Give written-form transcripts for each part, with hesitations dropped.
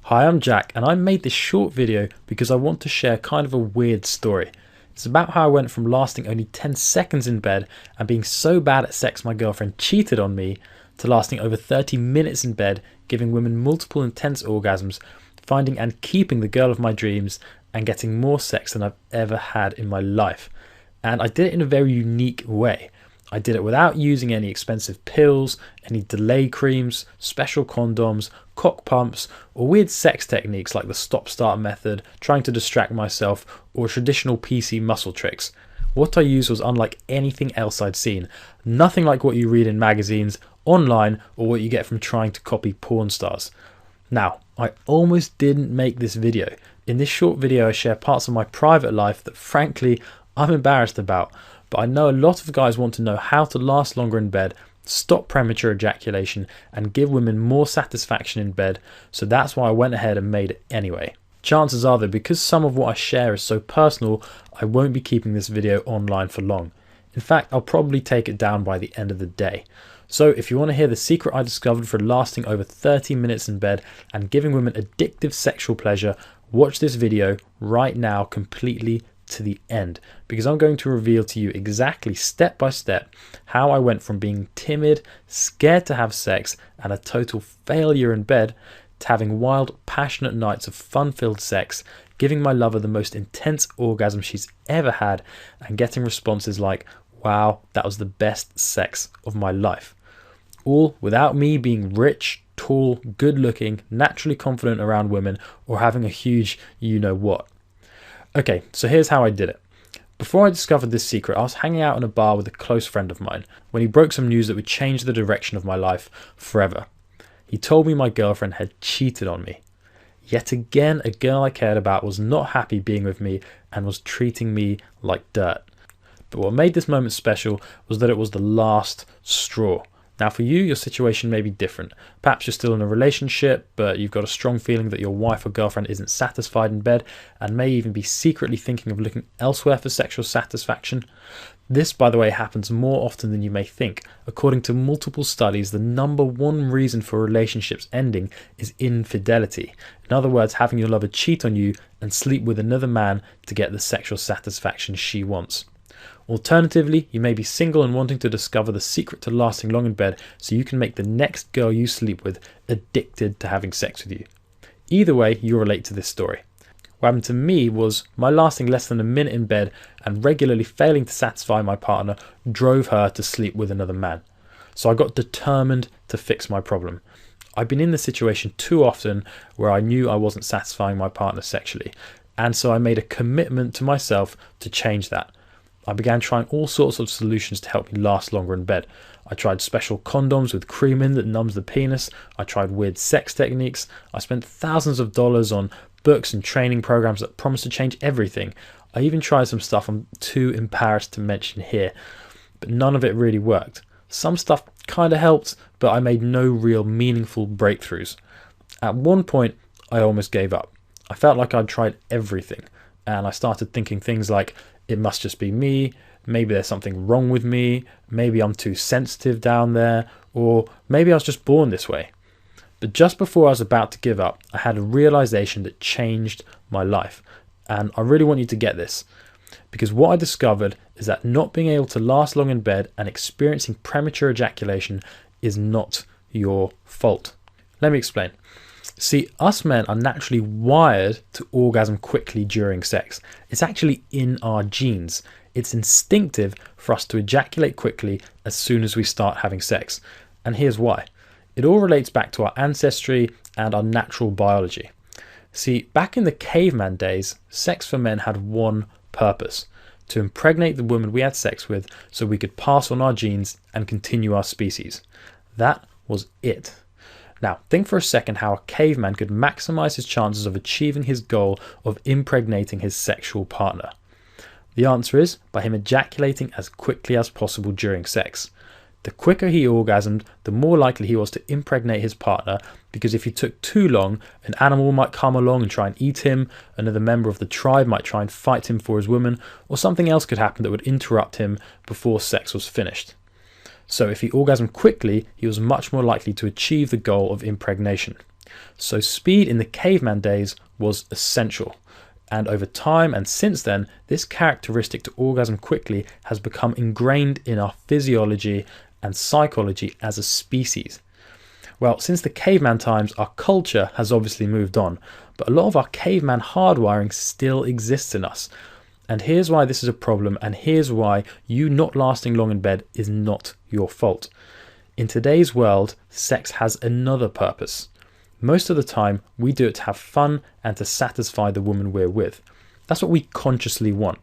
Hi, I'm Jack, and I made this short video because I want to share kind of a weird story. It's about how I went from lasting only 10 seconds in bed and being so bad at sex my girlfriend cheated on me, to lasting over 30 minutes in bed, giving women multiple intense orgasms, finding and keeping the girl of my dreams, and getting more sex than I've ever had in my life. And I did it in a very unique way. I did it without using any expensive pills, any delay creams, special condoms, cock pumps, or weird sex techniques like the stop-start method, trying to distract myself, or traditional PC muscle tricks. What I used was unlike anything else I'd seen. Nothing like what you read in magazines, online, or what you get from trying to copy porn stars. Now, I almost didn't make this video. In this short video I share parts of my private life that frankly I'm embarrassed about. But I know a lot of guys want to know how to last longer in bed, stop premature ejaculation, and give women more satisfaction in bed, so that's why I went ahead and made it anyway. Chances are though, because some of what I share is so personal, I won't be keeping this video online for long. In fact, I'll probably take it down by the end of the day. So if you want to hear the secret I discovered for lasting over 30 minutes in bed and giving women addictive sexual pleasure, watch this video right now completely to the end, because I'm going to reveal to you exactly step by step how I went from being timid, scared to have sex, and a total failure in bed, to having wild, passionate nights of fun-filled sex, giving my lover the most intense orgasm she's ever had, and getting responses like, "Wow, that was the best sex of my life." All without me being rich, tall, good-looking, naturally confident around women, or having a huge you-know-what. Okay, so here's how I did it. Before I discovered this secret, I was hanging out in a bar with a close friend of mine when he broke some news that would change the direction of my life forever. He told me my girlfriend had cheated on me. Yet again, a girl I cared about was not happy being with me and was treating me like dirt. But what made this moment special was that it was the last straw. Now for you, your situation may be different. Perhaps you're still in a relationship, but you've got a strong feeling that your wife or girlfriend isn't satisfied in bed and may even be secretly thinking of looking elsewhere for sexual satisfaction. This, by the way, happens more often than you may think. According to multiple studies, the number one reason for relationships ending is infidelity. In other words, having your lover cheat on you and sleep with another man to get the sexual satisfaction she wants. Alternatively, you may be single and wanting to discover the secret to lasting long in bed so you can make the next girl you sleep with addicted to having sex with you. Either way, you'll relate to this story. What happened to me was my lasting less than a minute in bed and regularly failing to satisfy my partner drove her to sleep with another man. So I got determined to fix my problem. I've been in this situation too often where I knew I wasn't satisfying my partner sexually, and so I made a commitment to myself to change that. I began trying all sorts of solutions to help me last longer in bed. I tried special condoms with cream in that numbs the penis. I tried weird sex techniques. I spent thousands of dollars on books and training programs that promised to change everything. I even tried some stuff I'm too embarrassed to mention here, but none of it really worked. Some stuff kind of helped, but I made no real meaningful breakthroughs. At one point, I almost gave up. I felt like I'd tried everything, and I started thinking things like, it must just be me, maybe there's something wrong with me, maybe I'm too sensitive down there, or maybe I was just born this way. But just before I was about to give up, I had a realization that changed my life. And I really want you to get this, because what I discovered is that not being able to last long in bed and experiencing premature ejaculation is not your fault. Let me explain. See, us men are naturally wired to orgasm quickly during sex. It's actually in our genes. It's instinctive for us to ejaculate quickly as soon as we start having sex. And here's why. It all relates back to our ancestry and our natural biology. See, back in the caveman days, sex for men had one purpose: to impregnate the woman we had sex with so we could pass on our genes and continue our species. That was it. Now, think for a second how a caveman could maximize his chances of achieving his goal of impregnating his sexual partner. The answer is by him ejaculating as quickly as possible during sex. The quicker he orgasmed, the more likely he was to impregnate his partner, because if he took too long, an animal might come along and try and eat him, another member of the tribe might try and fight him for his woman, or something else could happen that would interrupt him before sex was finished. So if he orgasmed quickly, he was much more likely to achieve the goal of impregnation. So speed in the caveman days was essential. And over time and since then, this characteristic to orgasm quickly has become ingrained in our physiology and psychology as a species. Well, since the caveman times, our culture has obviously moved on, but a lot of our caveman hardwiring still exists in us. And here's why this is a problem, and here's why you not lasting long in bed is not your fault. In today's world, sex has another purpose. Most of the time, we do it to have fun and to satisfy the woman we're with. That's what we consciously want.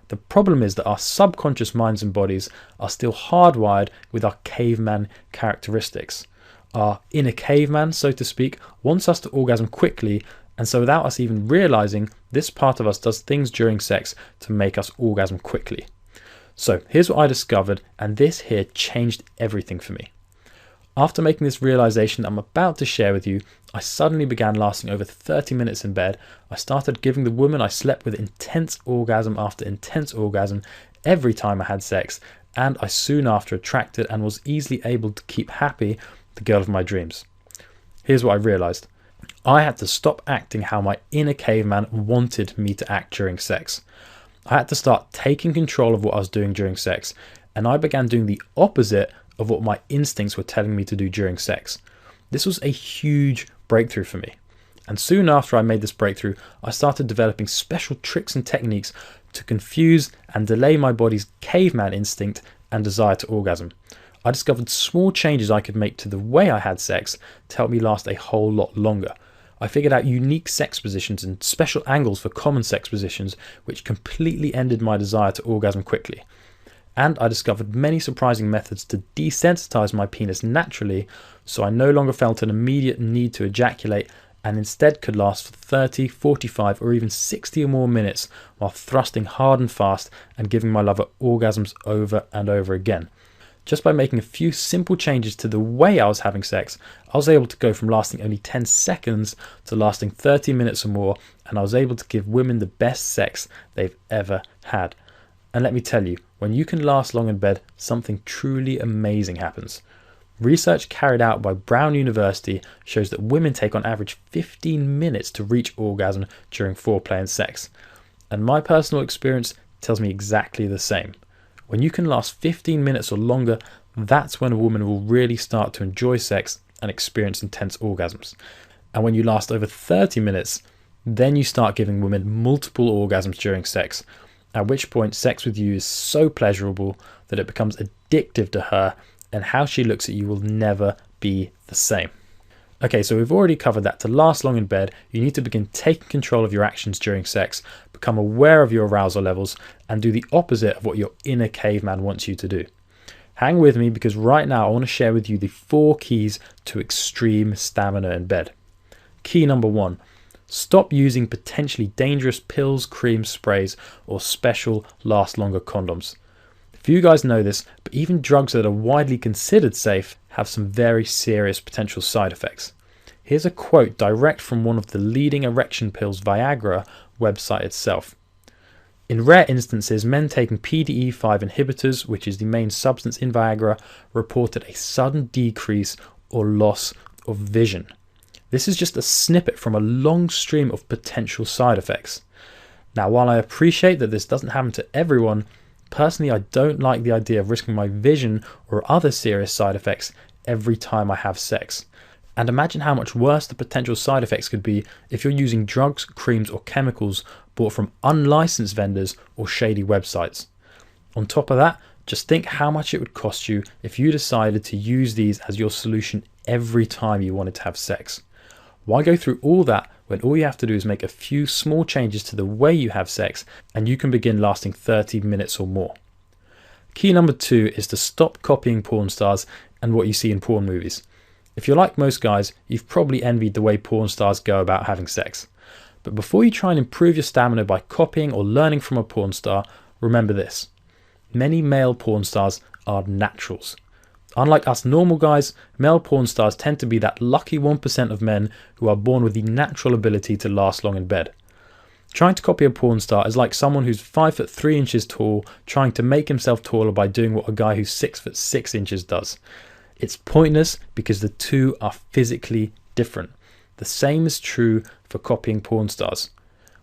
The problem is that our subconscious minds and bodies are still hardwired with our caveman characteristics. Our inner caveman, so to speak, wants us to orgasm quickly, and so without us even realizing, this part of us does things during sex to make us orgasm quickly. So here's what I discovered, and this here changed everything for me. After making this realization that I'm about to share with you, I suddenly began lasting over 30 minutes in bed. I started giving the woman I slept with intense orgasm after intense orgasm every time I had sex, and I soon after attracted and was easily able to keep happy the girl of my dreams. Here's what I realized. I had to stop acting how my inner caveman wanted me to act during sex. I had to start taking control of what I was doing during sex, and I began doing the opposite of what my instincts were telling me to do during sex. This was a huge breakthrough for me. And soon after I made this breakthrough, I started developing special tricks and techniques to confuse and delay my body's caveman instinct and desire to orgasm. I discovered small changes I could make to the way I had sex to help me last a whole lot longer. I figured out unique sex positions and special angles for common sex positions, which completely ended my desire to orgasm quickly. And I discovered many surprising methods to desensitize my penis naturally, so I no longer felt an immediate need to ejaculate and instead could last for 30, 45 or even 60 or more minutes while thrusting hard and fast and giving my lover orgasms over and over again. Just by making a few simple changes to the way I was having sex, I was able to go from lasting only 10 seconds to lasting 30 minutes or more, and I was able to give women the best sex they've ever had. And let me tell you, when you can last long in bed, something truly amazing happens. Research carried out by Brown University shows that women take on average 15 minutes to reach orgasm during foreplay and sex. And my personal experience tells me exactly the same. When you can last 15 minutes or longer, that's when a woman will really start to enjoy sex and experience intense orgasms. And when you last over 30 minutes, then you start giving women multiple orgasms during sex, at which point sex with you is so pleasurable that it becomes addictive to her, and how she looks at you will never be the same. Okay, so we've already covered that to last long in bed, you need to begin taking control of your actions during sex, become aware of your arousal levels, and do the opposite of what your inner caveman wants you to do. Hang with me, because right now I want to share with you the 4 keys to extreme stamina in bed. Key number 1, stop using potentially dangerous pills, creams, sprays, or special last longer condoms. Few guys know this, but even drugs that are widely considered safe have some very serious potential side effects. Here's a quote direct from one of the leading erection pills, Viagra, website itself. In rare instances, men taking PDE5 inhibitors, which is the main substance in Viagra, reported a sudden decrease or loss of vision. This is just a snippet from a long stream of potential side effects. Now, while I appreciate that this doesn't happen to everyone, personally, I don't like the idea of risking my vision or other serious side effects every time I have sex. And imagine how much worse the potential side effects could be if you're using drugs, creams, or chemicals bought from unlicensed vendors or shady websites. On top of that, just think how much it would cost you if you decided to use these as your solution every time you wanted to have sex. Why go through all that when all you have to do is make a few small changes to the way you have sex and you can begin lasting 30 minutes or more? Key number 2 is to stop copying porn stars and what you see in porn movies. If you're like most guys, you've probably envied the way porn stars go about having sex. But before you try and improve your stamina by copying or learning from a porn star, remember this. Many male porn stars are naturals. Unlike us normal guys, male porn stars tend to be that lucky 1% of men who are born with the natural ability to last long in bed. Trying to copy a porn star is like someone who's 5'3" tall trying to make himself taller by doing what a guy who's 6'6" does. It's pointless because the two are physically different. The same is true for copying porn stars.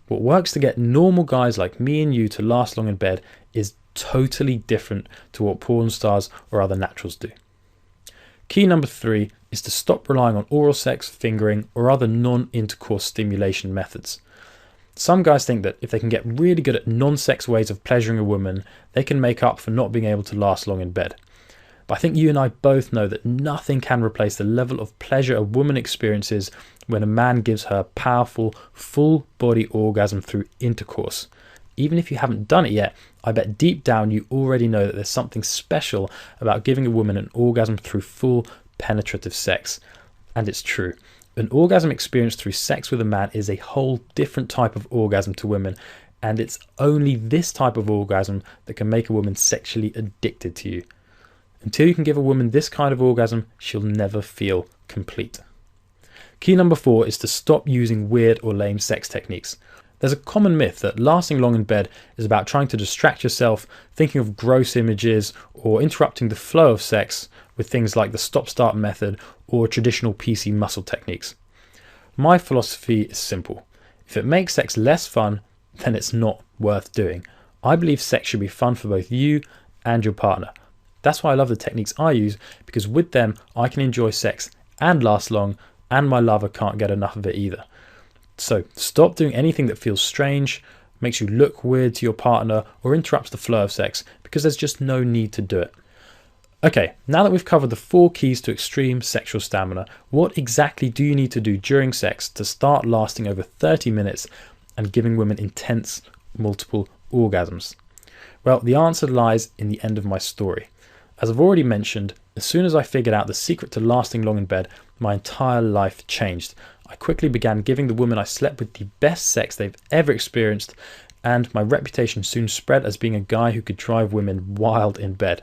What works to get normal guys like me and you to last long in bed is totally different to what porn stars or other naturals do. Key number 3 is to stop relying on oral sex, fingering, or other non-intercourse stimulation methods. Some guys think that if they can get really good at non-sex ways of pleasuring a woman, they can make up for not being able to last long in bed. But I think you and I both know that nothing can replace the level of pleasure a woman experiences when a man gives her a powerful, full-body orgasm through intercourse. Even if you haven't done it yet, I bet deep down you already know that there's something special about giving a woman an orgasm through full penetrative sex. And it's true. An orgasm experienced through sex with a man is a whole different type of orgasm to women, and it's only this type of orgasm that can make a woman sexually addicted to you. Until you can give a woman this kind of orgasm, she'll never feel complete. Key number 4 is to stop using weird or lame sex techniques. There's a common myth that lasting long in bed is about trying to distract yourself, thinking of gross images, or interrupting the flow of sex with things like the stop-start method or traditional PC muscle techniques. My philosophy is simple. If it makes sex less fun, then it's not worth doing. I believe sex should be fun for both you and your partner. That's why I love the techniques I use, because with them I can enjoy sex and last long, and my lover can't get enough of it either. So stop doing anything that feels strange, makes you look weird to your partner, or interrupts the flow of sex, because there's just no need to do it. Okay, now that we've covered the 4 keys to extreme sexual stamina, what exactly do you need to do during sex to start lasting over 30 minutes and giving women intense, multiple orgasms? Well, the answer lies in the end of my story. As I've already mentioned, as soon as I figured out the secret to lasting long in bed, my entire life changed. I quickly began giving the women I slept with the best sex they've ever experienced, and my reputation soon spread as being a guy who could drive women wild in bed.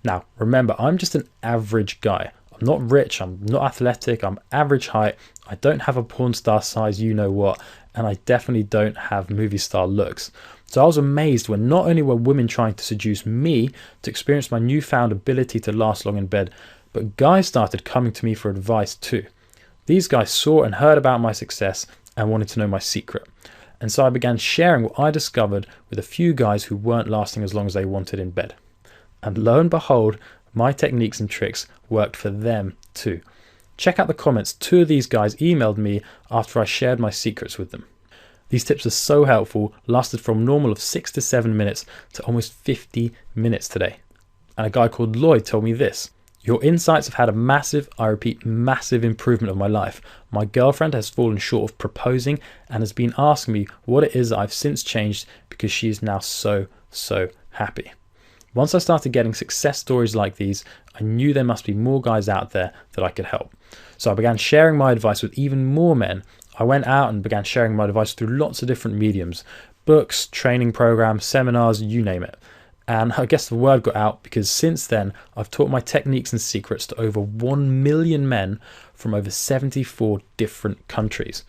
Now, remember, I'm just an average guy. I'm not rich, I'm not athletic, I'm average height, I don't have a porn star size you know what, and I definitely don't have movie star looks. So I was amazed when not only were women trying to seduce me to experience my newfound ability to last long in bed, but guys started coming to me for advice too. These guys saw and heard about my success and wanted to know my secret. And so I began sharing what I discovered with a few guys who weren't lasting as long as they wanted in bed. And lo and behold, my techniques and tricks worked for them too. Check out the comments 2 of these guys emailed me after I shared my secrets with them. These tips are so helpful, lasted from normal of 6 to 7 minutes to almost 50 minutes today. And a guy called Lloyd told me this: "Your insights have had a massive, I repeat, massive improvement of my life. My girlfriend has fallen short of proposing and has been asking me what it is that I've since changed because she is now so happy." Once I started getting success stories like these, I knew there must be more guys out there that I could help. So I began sharing my advice with even more men. I went out and began sharing my advice through lots of different mediums: books, training programs, seminars, you name it. And I guess the word got out, because since then I've taught my techniques and secrets to over 1 million men from over 74 different countries.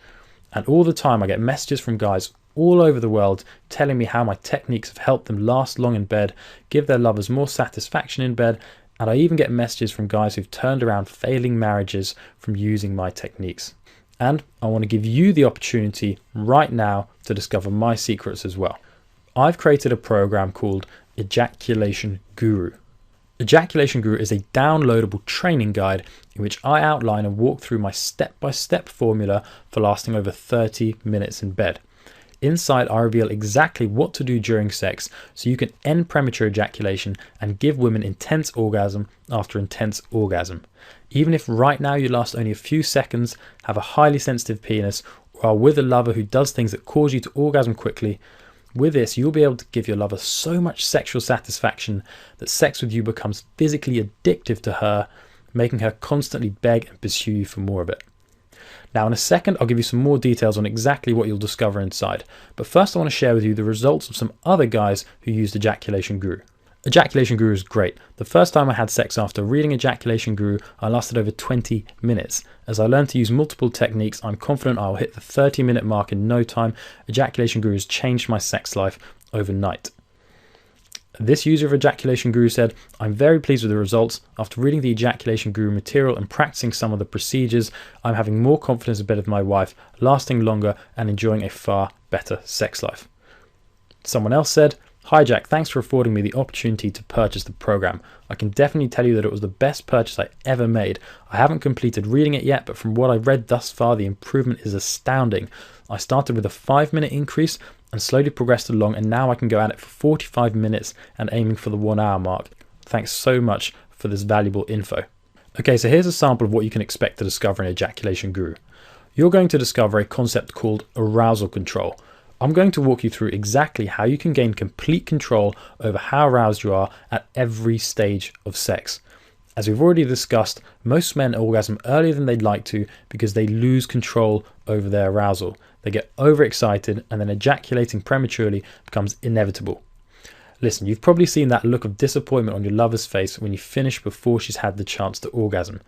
And all the time I get messages from guys all over the world telling me how my techniques have helped them last long in bed, give their lovers more satisfaction in bed, and I even get messages from guys who've turned around failing marriages from using my techniques. And I want to give you the opportunity right now to discover my secrets as well. I've created a program called Ejaculation Guru. Ejaculation Guru is a downloadable training guide in which I outline and walk through my step-by-step formula for lasting over 30 minutes in bed. Inside, I reveal exactly what to do during sex so you can end premature ejaculation and give women intense orgasm after intense orgasm. Even if right now you last only a few seconds, have a highly sensitive penis, or are with a lover who does things that cause you to orgasm quickly, with this you'll be able to give your lover so much sexual satisfaction that sex with you becomes physically addictive to her, making her constantly beg and pursue you for more of it. Now in a second I'll give you some more details on exactly what you'll discover inside, but first I want to share with you the results of some other guys who used Ejaculation Guru. Ejaculation Guru is great. The first time I had sex after reading Ejaculation Guru, I lasted over 20 minutes. As I learned to use multiple techniques, I'm confident I'll hit the 30-minute mark in no time. Ejaculation Guru has changed my sex life overnight. This user of Ejaculation Guru said, "I'm very pleased with the results. After reading the Ejaculation Guru material and practicing some of the procedures, I'm having more confidence in bed with my wife, lasting longer and enjoying a far better sex life." Someone else said, "Hi Jack, thanks for affording me the opportunity to purchase the program. I can definitely tell you that it was the best purchase I ever made. I haven't completed reading it yet, but from what I've read thus far, the improvement is astounding. I started with a 5-minute increase and slowly progressed along, and now I can go at it for 45 minutes and aiming for the 1 hour mark. Thanks so much for this valuable info." Okay, so here's a sample of what you can expect to discover in Ejaculation Guru. You're going to discover a concept called arousal control. I'm going to walk you through exactly how you can gain complete control over how aroused you are at every stage of sex. As we've already discussed, most men orgasm earlier than they'd like to because they lose control over their arousal. They get overexcited and then ejaculating prematurely becomes inevitable. Listen, you've probably seen that look of disappointment on your lover's face when you finish before she's had the chance to orgasm.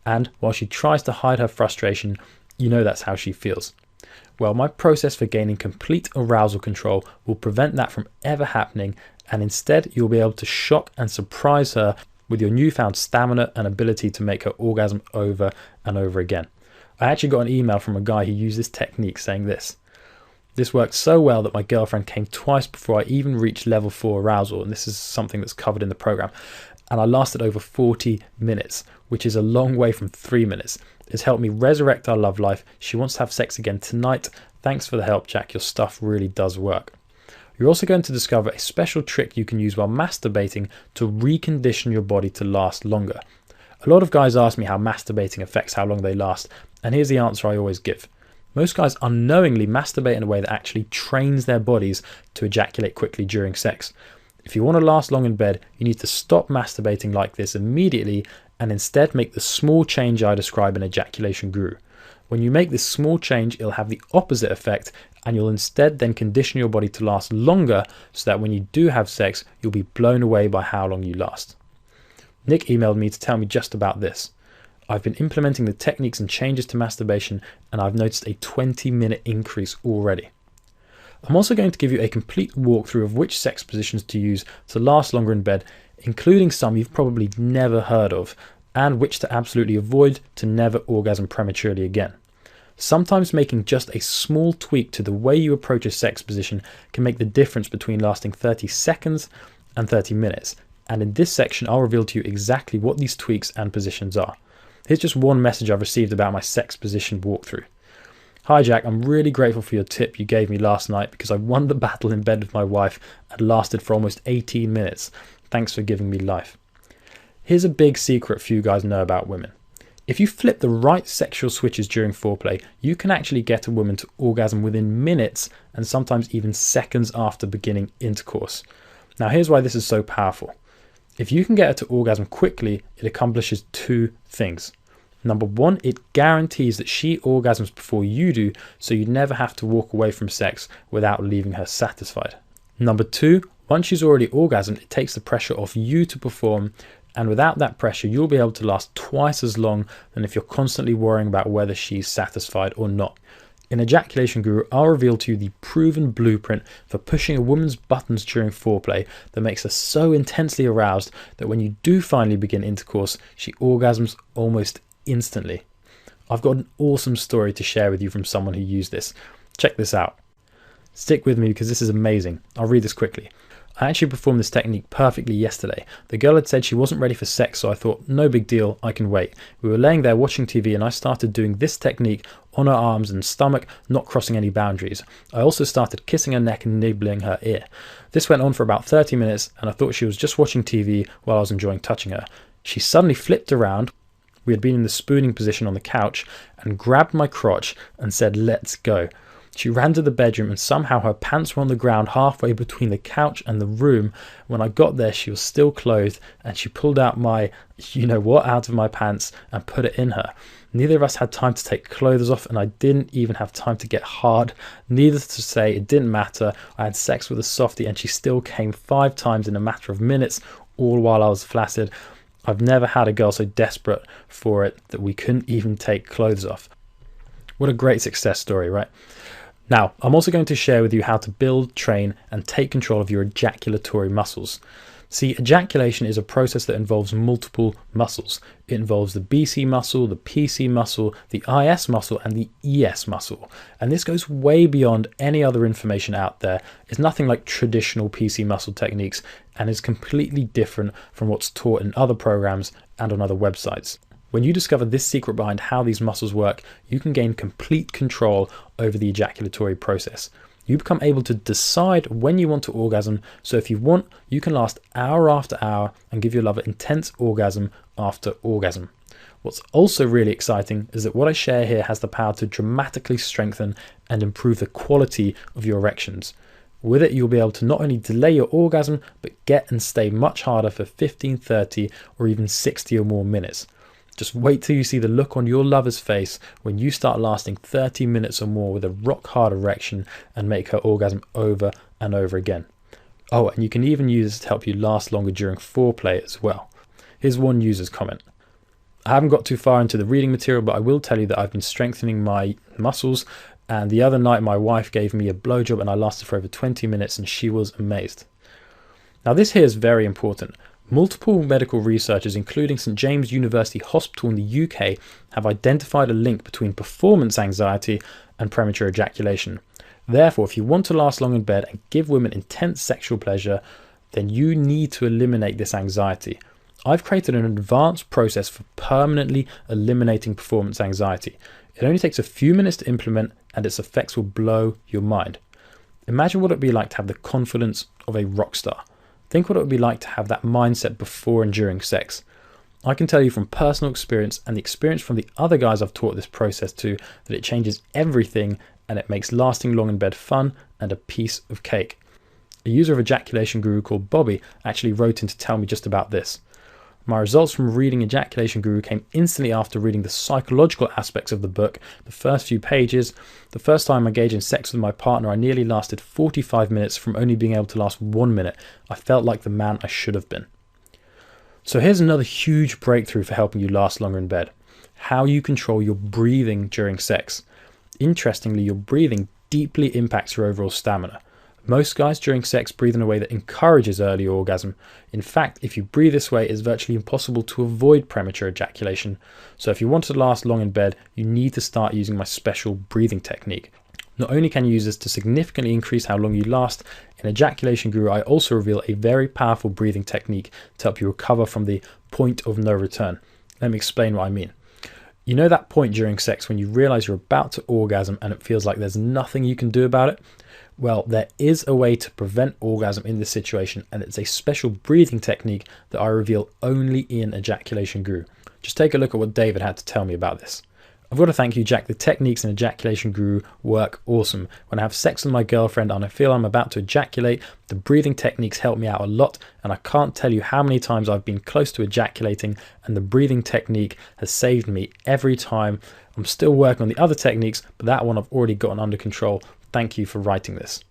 And while she tries to hide her frustration, you know that's how she feels. Well, my process for gaining complete arousal control will prevent that from ever happening, and instead you'll be able to shock and surprise her with your newfound stamina and ability to make her orgasm over and over again. I actually got an email from a guy who used this technique saying this: "This worked so well that my girlfriend came twice before I even reached level 4 arousal," and this is something that's covered in the program, "and I lasted over 40 minutes, which is a long way from 3 minutes. It's helped me resurrect our love life. She wants to have sex again tonight. Thanks for the help, Jack. Your stuff really does work." You're also going to discover a special trick you can use while masturbating to recondition your body to last longer. A lot of guys ask me how masturbating affects how long they last, and here's the answer I always give. Most guys unknowingly masturbate in a way that actually trains their bodies to ejaculate quickly during sex. If you want to last long in bed, you need to stop masturbating like this immediately and instead make the small change I describe in Ejaculation Guru. When you make this small change, it'll have the opposite effect, and you'll instead then condition your body to last longer so that when you do have sex, you'll be blown away by how long you last. Nick emailed me to tell me just about this. "I've been implementing the techniques and changes to masturbation, and I've noticed a 20-minute increase already." I'm also going to give you a complete walkthrough of which sex positions to use to last longer in bed, including some you've probably never heard of, and which to absolutely avoid to never orgasm prematurely again. Sometimes making just a small tweak to the way you approach a sex position can make the difference between lasting 30 seconds and 30 minutes. And in this section, I'll reveal to you exactly what these tweaks and positions are. Here's just one message I've received about my sex position walkthrough. "Hi Jack, I'm really grateful for your tip you gave me last night because I won the battle in bed with my wife and lasted for almost 18 minutes. Thanks for giving me life." Here's a big secret few guys know about women. If you flip the right sexual switches during foreplay, you can actually get a woman to orgasm within minutes and sometimes even seconds after beginning intercourse. Now here's why this is so powerful. If you can get her to orgasm quickly, it accomplishes 2 things. Number 1, it guarantees that she orgasms before you do, so you never have to walk away from sex without leaving her satisfied. Number 2, once she's already orgasmed, it takes the pressure off you to perform, and without that pressure, you'll be able to last twice as long than if you're constantly worrying about whether she's satisfied or not. In Ejaculation Guru, I'll reveal to you the proven blueprint for pushing a woman's buttons during foreplay that makes her so intensely aroused that when you do finally begin intercourse, she orgasms almost instantly. I've got an awesome story to share with you from someone who used this. Check this out. Stick with me because this is amazing. I'll read this quickly. "I actually performed this technique perfectly yesterday. The girl had said she wasn't ready for sex, so I thought, no big deal, I can wait. We were laying there watching TV and I started doing this technique on her arms and stomach, not crossing any boundaries. I also started kissing her neck and nibbling her ear. This went on for about 30 minutes and I thought she was just watching TV while I was enjoying touching her. She suddenly flipped around. We had been in the spooning position on the couch and grabbed my crotch and said, 'Let's go.' She ran to the bedroom and somehow her pants were on the ground halfway between the couch and the room. When I got there, she was still clothed and she pulled out my, you-know-what, out of my pants and put it in her. Neither of us had time to take clothes off and I didn't even have time to get hard. Needless to say, it didn't matter. I had sex with a softie and she still came 5 times in a matter of minutes, all while I was flaccid. I've never had a girl so desperate for it that we couldn't even take clothes off." What a great success story, right? Now, I'm also going to share with you how to build, train, and take control of your ejaculatory muscles. See, ejaculation is a process that involves multiple muscles. It involves the BC muscle, the PC muscle, the IS muscle, and the ES muscle. And this goes way beyond any other information out there. It's nothing like traditional PC muscle techniques and is completely different from what's taught in other programs and on other websites. When you discover this secret behind how these muscles work, you can gain complete control over the ejaculatory process. You become able to decide when you want to orgasm, so if you want, you can last hour after hour and give your lover intense orgasm after orgasm. What's also really exciting is that what I share here has the power to dramatically strengthen and improve the quality of your erections. With it, you'll be able to not only delay your orgasm, but get and stay much harder for 15, 30, or even 60 or more minutes. Just wait till you see the look on your lover's face when you start lasting 30 minutes or more with a rock hard erection and make her orgasm over and over again. Oh, and you can even use this to help you last longer during foreplay as well. Here's one user's comment. I haven't got too far into the reading material, but I will tell you that I've been strengthening my muscles, and the other night my wife gave me a blowjob and I lasted for over 20 minutes and she was amazed. Now this here is very important. Multiple medical researchers, including St James University Hospital in the UK, have identified a link between performance anxiety and premature ejaculation. Therefore, if you want to last long in bed and give women intense sexual pleasure, then you need to eliminate this anxiety. I've created an advanced process for permanently eliminating performance anxiety. It only takes a few minutes to implement and its effects will blow your mind. Imagine what it would be like to have the confidence of a rock star. Think what it would be like to have that mindset before and during sex. I can tell you from personal experience and the experience from the other guys I've taught this process to that it changes everything and it makes lasting long in bed fun and a piece of cake. A user of Ejaculation Guru called Bobby actually wrote in to tell me just about this. My results from reading Ejaculation Guru came instantly after reading the psychological aspects of the book. The first few pages, the first time I engaged in sex with my partner, I nearly lasted 45 minutes from only being able to last 1 minute. I felt like the man I should have been. So here's another huge breakthrough for helping you last longer in bed. How you control your breathing during sex. Interestingly, your breathing deeply impacts your overall stamina. Most guys during sex breathe in a way that encourages early orgasm. In fact, if you breathe this way, it's virtually impossible to avoid premature ejaculation. So if you want to last long in bed, you need to start using my special breathing technique. Not only can you use this to significantly increase how long you last, in Ejaculation Guru I also reveal a very powerful breathing technique to help you recover from the point of no return. Let me explain what I mean. You know that point during sex when you realize you're about to orgasm and it feels like there's nothing you can do about it? Well, there is a way to prevent orgasm in this situation, and it's a special breathing technique that I reveal only in Ejaculation Guru. Just take a look at what David had to tell me about this. I've got to thank you, Jack. The techniques in Ejaculation Guru work awesome. When I have sex with my girlfriend and I feel I'm about to ejaculate, the breathing techniques help me out a lot, and I can't tell you how many times I've been close to ejaculating and the breathing technique has saved me every time. I'm still working on the other techniques, but that one I've already gotten under control. Thank you for writing this.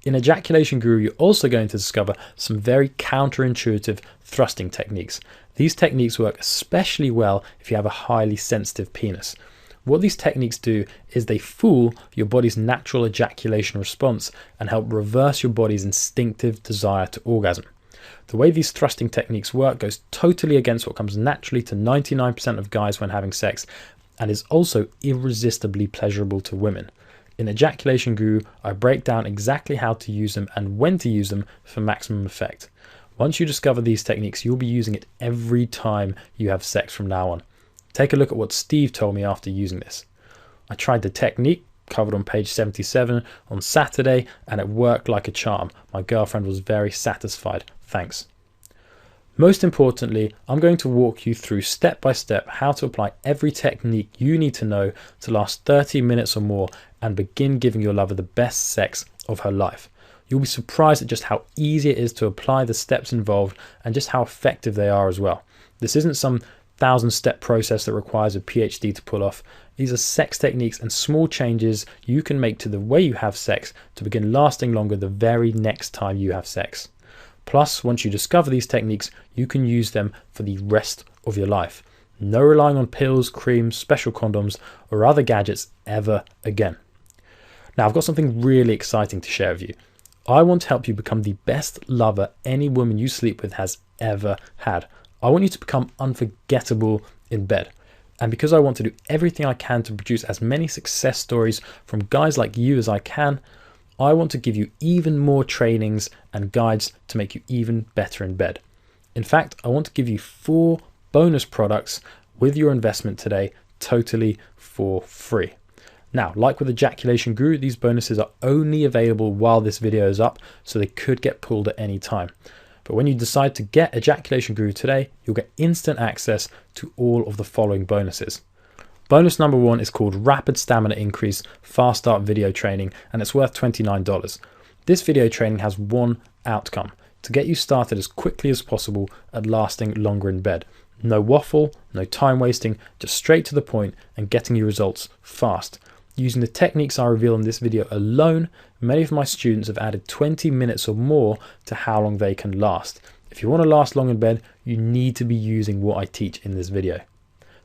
In Ejaculation Guru, you're also going to discover some very counterintuitive thrusting techniques. These techniques work especially well if you have a highly sensitive penis. What these techniques do is they fool your body's natural ejaculation response and help reverse your body's instinctive desire to orgasm. The way these thrusting techniques work goes totally against what comes naturally to 99% of guys when having sex, and is also irresistibly pleasurable to women. In Ejaculation Guru, I break down exactly how to use them and when to use them for maximum effect. Once you discover these techniques, you'll be using it every time you have sex from now on. Take a look at what Steve told me after using this. I tried the technique, covered on page 77, on Saturday, and it worked like a charm. My girlfriend was very satisfied. Thanks. Most importantly, I'm going to walk you through step by step how to apply every technique you need to know to last 30 minutes or more and begin giving your lover the best sex of her life. You'll be surprised at just how easy it is to apply the steps involved and just how effective they are as well. This isn't some 1,000-step process that requires a PhD to pull off. These are sex techniques and small changes you can make to the way you have sex to begin lasting longer the very next time you have sex. Plus, once you discover these techniques, you can use them for the rest of your life. No relying on pills, creams, special condoms, or other gadgets ever again. Now, I've got something really exciting to share with you. I want to help you become the best lover any woman you sleep with has ever had. I want you to become unforgettable in bed. And because I want to do everything I can to produce as many success stories from guys like you as I can, I want to give you even more trainings and guides to make you even better in bed. In fact, I want to give you 4 bonus products with your investment today, totally for free. Now, like with Ejaculation Guru, these bonuses are only available while this video is up, so they could get pulled at any time. But when you decide to get Ejaculation Guru today, you'll get instant access to all of the following bonuses. Bonus number 1 is called Rapid Stamina Increase Fast Start Video Training, and it's worth $29. This video training has one outcome: to get you started as quickly as possible at lasting longer in bed. No waffle, no time wasting, just straight to the point and getting you results fast. Using the techniques I reveal in this video alone, many of my students have added 20 minutes or more to how long they can last. If you want to last long in bed, you need to be using what I teach in this video.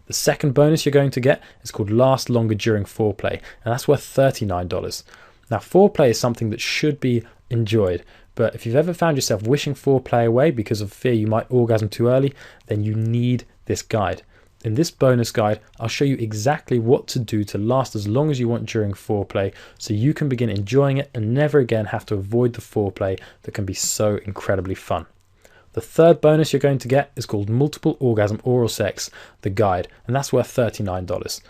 The second bonus you're going to get is called Last Longer During Foreplay, and that's worth $39. Now, foreplay is something that should be enjoyed, but if you've ever found yourself wishing foreplay away because of fear you might orgasm too early, then you need this guide. In this bonus guide, I'll show you exactly what to do to last as long as you want during foreplay, so you can begin enjoying it and never again have to avoid the foreplay that can be so incredibly fun. The third bonus you're going to get is called Multiple Orgasm Oral Sex, the guide, and that's worth $39.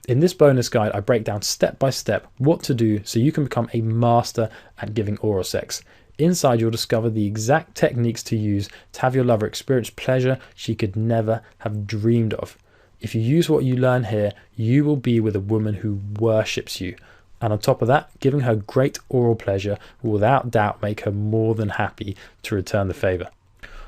In this bonus guide, I break down step by step what to do so you can become a master at giving oral sex. Inside, you'll discover the exact techniques to use to have your lover experience pleasure she could never have dreamed of. If you use what you learn here, you will be with a woman who worships you. And on top of that, giving her great oral pleasure will without doubt make her more than happy to return the favor.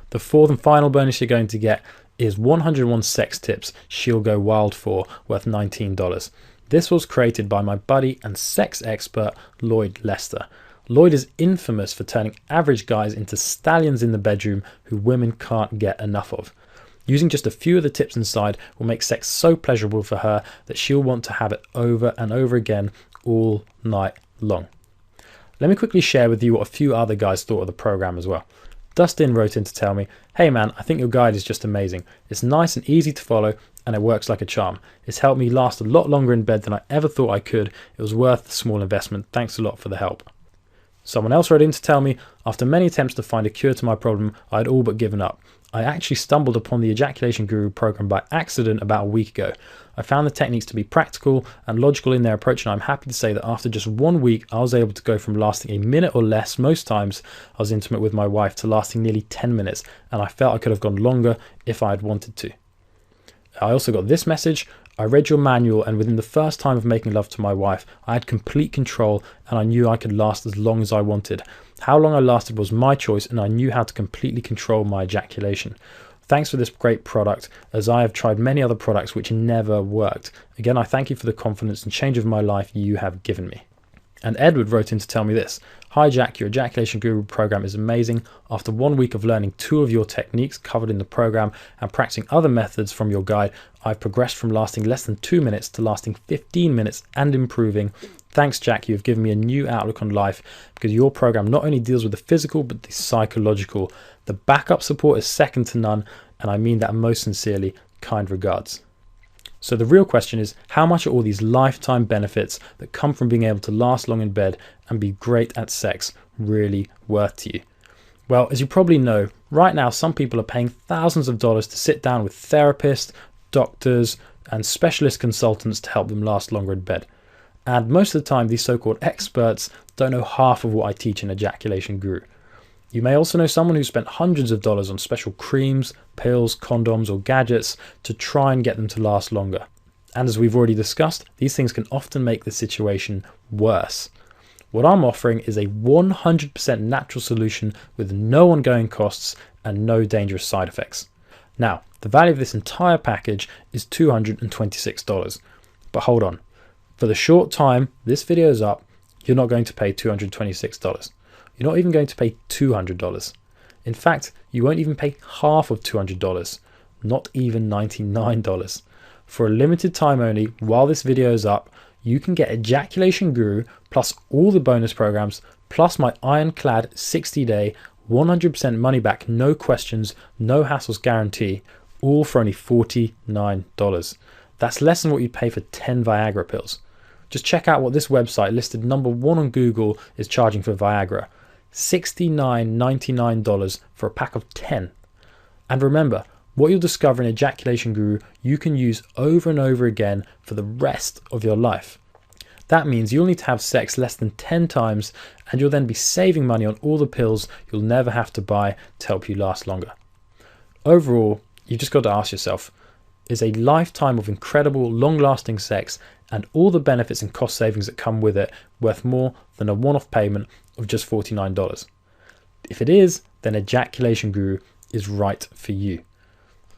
The fourth and final bonus you're going to get is 101 sex tips she'll go wild for, worth $19. This was created by my buddy and sex expert, Lloyd Lester. Lloyd is infamous for turning average guys into stallions in the bedroom who women can't get enough of. Using just a few of the tips inside will make sex so pleasurable for her that she'll want to have it over and over again all night long. Let me quickly share with you what a few other guys thought of the program as well. Dustin wrote in to tell me, "Hey man, I think your guide is just amazing. It's nice and easy to follow and it works like a charm. It's helped me last a lot longer in bed than I ever thought I could. It was worth the small investment. Thanks a lot for the help." Someone else wrote in to tell me, "After many attempts to find a cure to my problem, I had all but given up. I actually stumbled upon the Ejaculation Guru program by accident about a week ago. I found the techniques to be practical and logical in their approach, and I'm happy to say that after just 1 week, I was able to go from lasting a minute or less most times I was intimate with my wife to lasting nearly 10 minutes, and I felt I could have gone longer if I had wanted to." I also got this message: "I read your manual and within the first time of making love to my wife, I had complete control and I knew I could last as long as I wanted. How long I lasted was my choice and I knew how to completely control my ejaculation. Thanks for this great product, as I have tried many other products which never worked. Again, I thank you for the confidence and change of my life you have given me." And Edward wrote in to tell me this: "Hi Jack, your Ejaculation Guru program is amazing. After 1 week of learning 2 of your techniques covered in the program and practicing other methods from your guide, I've progressed from lasting less than 2 minutes to lasting 15 minutes and improving. Thanks Jack, you have given me a new outlook on life because your program not only deals with the physical but the psychological. The backup support is second to none, and I mean that most sincerely. Kind regards." So the real question is, how much are all these lifetime benefits that come from being able to last long in bed and be great at sex really worth to you? Well, as you probably know, right now some people are paying thousands of dollars to sit down with therapists, doctors, and specialist consultants to help them last longer in bed. And most of the time, these so-called experts don't know half of what I teach in Ejaculation Guru. You may also know someone who spent hundreds of dollars on special creams, pills, condoms, or gadgets to try and get them to last longer. And as we've already discussed, these things can often make the situation worse. What I'm offering is a 100% natural solution with no ongoing costs and no dangerous side effects. Now, the value of this entire package is $226. But hold on. For the short time this video is up, you're not going to pay $226. You're not even going to pay $200. In fact, you won't even pay half of $200, not even $99. For a limited time only, while this video is up, you can get Ejaculation Guru plus all the bonus programs, plus my ironclad 60-day, 100% money back, no questions, no hassles guarantee, all for only $49. That's less than what you pay for 10 Viagra pills. Just check out what this website, listed #1 on Google, is charging for Viagra. $69.99 for a pack of 10. And remember, what you'll discover in Ejaculation Guru, you can use over and over again for the rest of your life. That means you'll need to have sex less than 10 times, and you'll then be saving money on all the pills you'll never have to buy to help you last longer. Overall, you've just got to ask yourself, is a lifetime of incredible, long-lasting sex and all the benefits and cost savings that come with it worth more than a one-off payment of just $49? If it is, then Ejaculation Guru is right for you.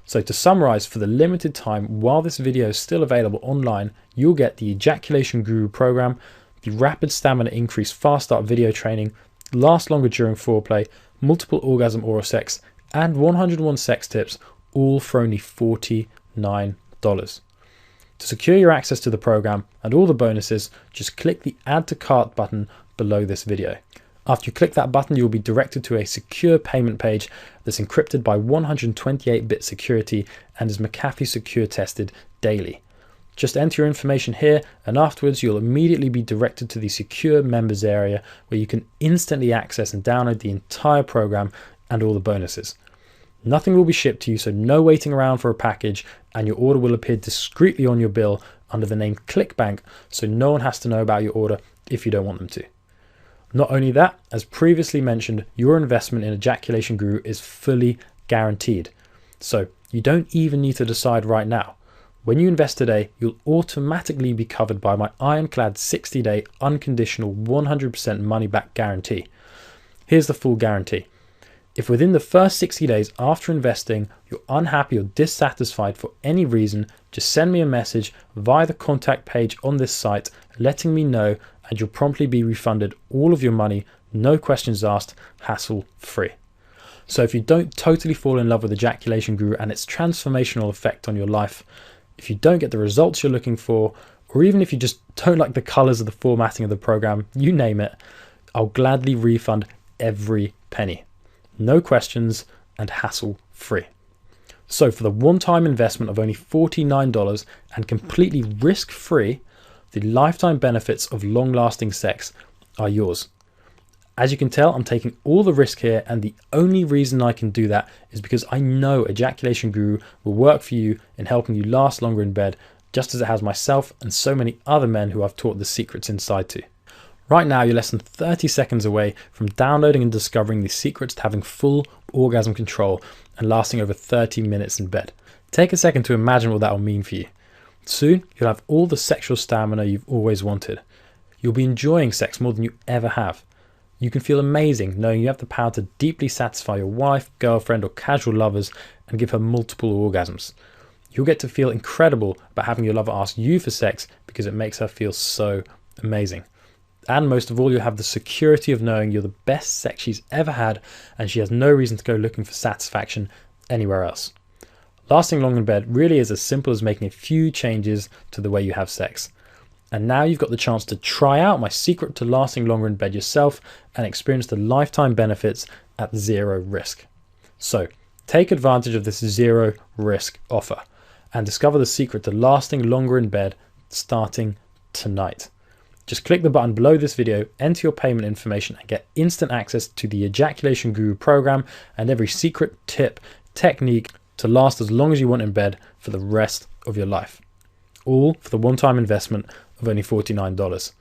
So to summarize, for the limited time while this video is still available online, you'll get the Ejaculation Guru program, the rapid stamina increase fast start video training, last longer during foreplay, multiple orgasm oral sex, and 101 sex tips, all for only $49. To secure your access to the program and all the bonuses, just click the Add to Cart button below this video. After you click that button, you'll be directed to a secure payment page that's encrypted by 128-bit security and is McAfee secure tested daily. Just enter your information here, and afterwards you'll immediately be directed to the secure members area where you can instantly access and download the entire program and all the bonuses. Nothing will be shipped to you, so no waiting around for a package, and your order will appear discreetly on your bill under the name ClickBank, so no one has to know about your order if you don't want them to. Not only that, as previously mentioned, your investment in Ejaculation Guru is fully guaranteed. So you don't even need to decide right now. When you invest today, you'll automatically be covered by my ironclad 60-day unconditional 100% money back guarantee. Here's the full guarantee. If within the first 60 days after investing, you're unhappy or dissatisfied for any reason, just send me a message via the contact page on this site, letting me know, and you'll promptly be refunded all of your money, no questions asked, hassle-free. So if you don't totally fall in love with Ejaculation Guru and its transformational effect on your life, if you don't get the results you're looking for, or even if you just don't like the colors of the formatting of the program, you name it, I'll gladly refund every penny. No questions and hassle-free. So for the one-time investment of only $49 and completely risk-free, the lifetime benefits of long-lasting sex are yours. As you can tell, I'm taking all the risk here, and the only reason I can do that is because I know Ejaculation Guru will work for you in helping you last longer in bed, just as it has myself and so many other men who I've taught the secrets inside to. Right now, you're less than 30 seconds away from downloading and discovering the secrets to having full orgasm control and lasting over 30 minutes in bed. Take a second to imagine what that will mean for you. Soon, you'll have all the sexual stamina you've always wanted. You'll be enjoying sex more than you ever have. You can feel amazing knowing you have the power to deeply satisfy your wife, girlfriend, or casual lovers and give her multiple orgasms. You'll get to feel incredible about having your lover ask you for sex because it makes her feel so amazing. And most of all, you'll have the security of knowing you're the best sex she's ever had and she has no reason to go looking for satisfaction anywhere else. Lasting long in bed really is as simple as making a few changes to the way you have sex. And now you've got the chance to try out my secret to lasting longer in bed yourself and experience the lifetime benefits at zero risk. So take advantage of this zero risk offer and discover the secret to lasting longer in bed starting tonight. Just click the button below this video, enter your payment information, and get instant access to the Ejaculation Guru program and every secret, tip, technique to last as long as you want in bed for the rest of your life. All for the one-time investment of only $49.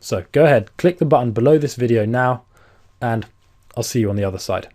So go ahead, click the button below this video now, and I'll see you on the other side.